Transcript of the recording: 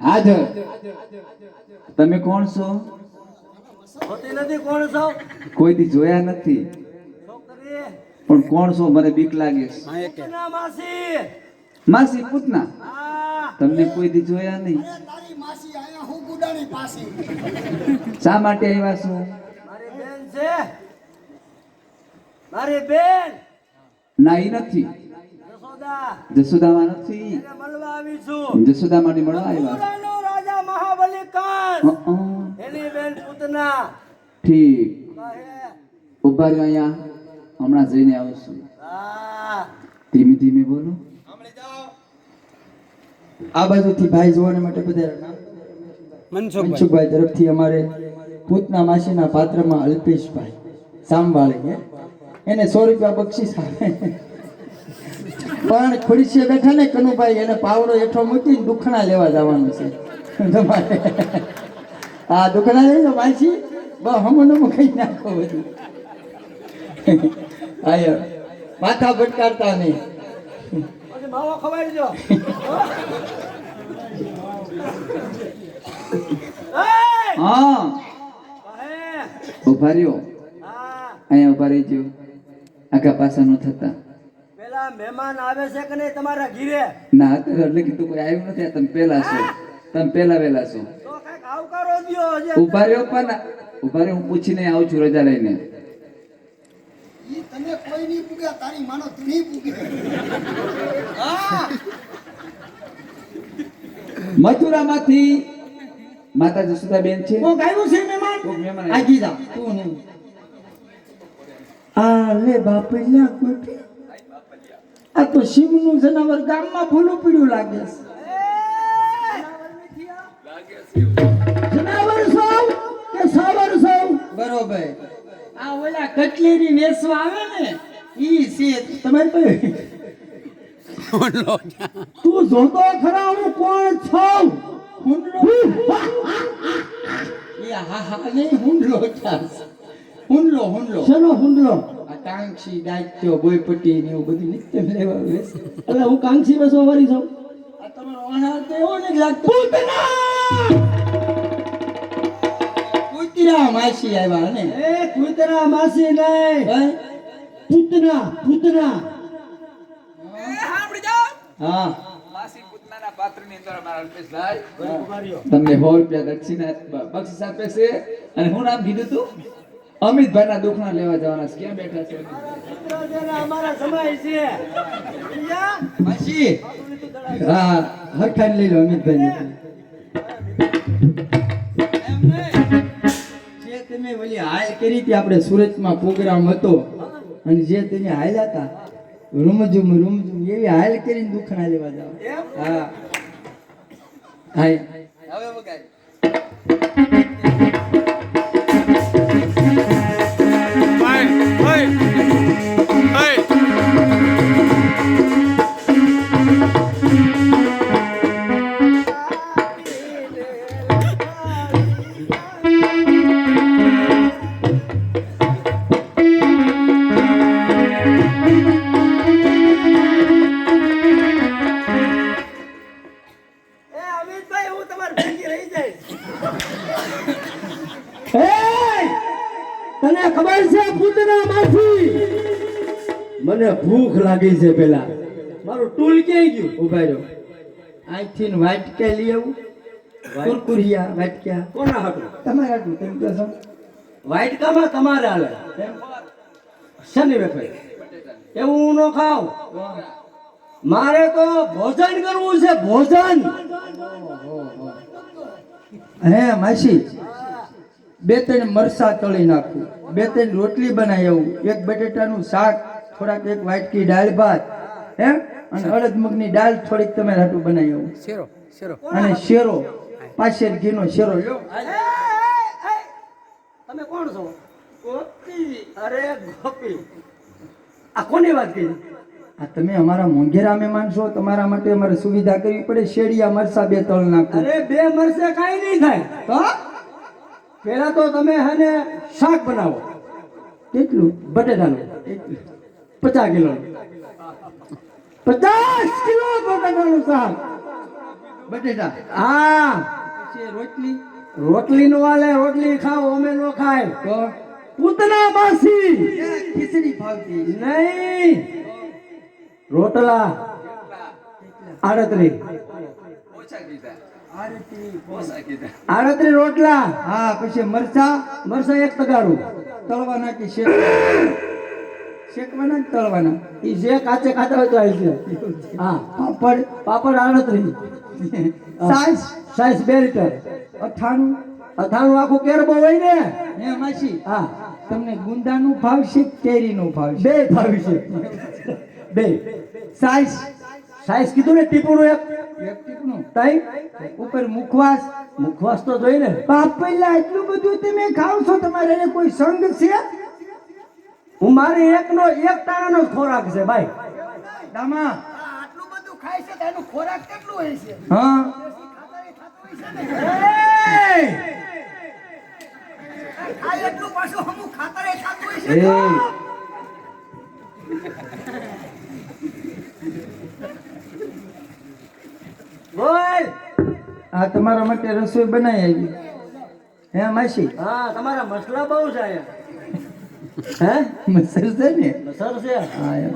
હાજર. તમે કોણ છો? હોતી નથી. કોણ છો? કોઈ દી જોયા નથી. છોકરી પણ કોણ છો? મને બીક લાગે છે. પૂતના માસી. માસી પૂતના? હા. તમને કોઈ દી જોયા નહીં. તારી માસી આયા હું ગુડાણી પાસી. શા માટે આવ્યા છો? મારી બેન છે. મારી બેન ના ઈ નથી. જશોદા. જસુદામાં નથી. એને મળવા આવી છું. જસુદામાંથી મળવા આવ્યા છો. મથુરાનો રાજા મહાબલી કંસ. એની બેન પૂતના. ઠીક. કહે. ઉભા રહ્યો અહીંયા. હમણાં જઈને આવું છું. હા. ધીમે ધીમે બોલો. આ બાજુથી ભાઈ જોવાને માટે બધા મનસુખભાઈ તરફથી અમારે પૂતના માસીના પાત્રમાં અલ્પેશભાઈ સામવાળી એને 100 રૂપિયા બક્ષીસ આપે. પણ ખુરશીએ બેઠા ને કનુભાઈ એને પાવડો હેઠો મૂકીને દુખણા લેવા જવાનું છે તમારે. આ દુખણા લઈ માસી હમણાં કઈ નાખો બધું. આયો માથા ભટકારતા નહીં. પછી માવો ખવાઈ જો. હા. ઉભા રહ્યો. હા. અહીંયા ઉભા રહેજો. આગા પાછા ન થતા. પેલા મહેમાન આવે છે કે નહીં તમારા ઘીરે? ના અત્યારે એટલે કીધું કોઈ આવ્યું નથી. તમે પેલા છો. તમે પેલા વેલા છો. તો કઈક આવકારો દ્યો હજી. ઉભા રહ્યો પણ ઉભા રહ્યો. હું પૂછીને આવું છું રજા લઈને. ઈ તને કોઈ નહીં પૂગ્યા તારી માનો તું નહીં પૂગે. મથુરામાંથી માતા જસુદાબેન છે. કોક આવ્યું છે મહેમાન? કોક મહેમાન આગી જા તું નહીં. આ લે બાપલિયા કોઈ આ તો શિવનું જનાવર ગામમાં ભૂલું પીડ્યું લાગે છે. જનાવર સૌ કે સાવર સૌ? બરોબર. આ ઓલા કટલેરી વેસવા આવે ને ઈ છે તમારી પાસે. તું જોતો ખરા હું કોણ છું? હુંડલો. એ હા હા નહીં હુંડલો ચાસ. હુંડલો હુંડલો. શેનો હુંડલો? આ કાંક્ષી દાયત્યો બોયપટ્ટી ને એવું બધું નિત્ય લેવા વેસ. એટલે હું કાંક્ષી વેસવા વાળી છું. આ તમારો વાણા તો એવો નહીં લાગતો. પૂતના પૂતના માસી આવ્યા ને. એ પૂતના માસી નહીં. પૂતના પૂતના. હા. માસી પૂતનાના પાત્રની અંદર અમારા અલ્પેશભાઈ તમને 100 રૂપિયા દક્ષિણા બક્ષિસ આપે છે. અને હું નામ કીધું તું? અમિતભાઈના દુખણા લેવા જવાના છે. ક્યાં બેઠા છે? મિત્રજન અમારા સમય છે. સમજ્યા? માસી હા હરખાઈ લઈ લો અમિતભાઈ. જે તમે ઓલી હાલ કરી હતી આપણે સુરતમાં પ્રોગ્રામ હતો અને જે તમે હાલ્યા હતા રૂમઝુમ રૂમઝુમ એવી હાલ કરીને દુખણા લેવા જાવ. હા હાય હવે વગાડ. એ અમિતભાઈ હું તમારી ભેગી રહી જઈશ. તને ખબર છે પૂતના માસી મને ભૂખ લાગી છે. પેલા મારું ટૂલ ક્યાં ગયું? ઉભા રહ્યો. આઈથી વાટકે લઈ આવું. કુરકુરિયા વાટક્યા કોના હતું? તમારે આટલું તેમ કહો છો. વાઇટકામાં તમારે હાલે. શનિ વેપારી એવું હું ન ખાવ. મારે તો ભોજન કરવું છે. ભોજન. હે માસી 2-3 મરસા તળી નાખું, 2-3 રોટલી બનાવી આવું, 1 બટેટાનું શાક, થોડાક 1 વાટકી દાળ ભાત, હે અને અડદ મગની દાળ થોડીક તમે હાટું બનાવી આવું. અને શેરો 5 ઘીનો શેરો લ્યો. તમે કોણ છો? ગોપી. અરે ગોપી, આ કોની વાત કરી? આ તમે અમારા મોંઘેરા મહેમાન છો, તમારા માટે અમારે સુવિધા કરવી પડે. શેડિયા મરસા 2 તળ નાખું. અરે 2 મરસે કાઈ નહીં થાય. તો પેલા તો તમે હને શાક બનાવો. કેટલું? બટેટાનું 50 કિલો. 50 કિલો બટાકાનું શાક. બટેટા હા પછી રોટલી રોટલી નો હાલે, રોટલી ખાવ અમે નો ખાય. તો પૂતના માસી ખીચડી ભાવતી નહીં, રોટલા કેટલા 38 ઓછા કીધા આરતી ઓછા કીધા 38 રોટલા, હા પછી મરચા મરસા એક તગારું. તળવાના કે શેકવાના કે તળવાના ઈ જે કાચે ખાતા હોય તો આવી છે. હા પાપડ પાપડ 38, સાઈઝ સાઈઝ 2 લીટર, 98 અથાણું આખું કેરબો હોય ને. હે માસી હા તમને ગુંદાનું ભાવશે કે કેરીનું ભાવશે બે ભાવી છે, બે સાઈઝ સાઈઝ કીધું ને ટીપુનું એક વ્યક્તિનું તઈ ઉપર મુખવાસ મુખવાસ તો જોઈ ને. બાપલા એટલું બધું તમે ખાવ છો, તમારે એને કોઈ સંગ છે હું મારી એકનો એક તાણાનો જ ખોરાક છે ભાઈ. દામા આટલું બધું ખાય છે તો એનું ખોરાક કેટલું હોય છે? હા ખાય એટલું પાછું અમુક ખાતરે ખાતું હોય છે. એ બોલ. આ તમારા માટે રસોઈ બનાવી આવી હે માસી હા તમારા મસલા બહુ છે અહીંયા. હે મસર છે ને સર છે. હા એમ.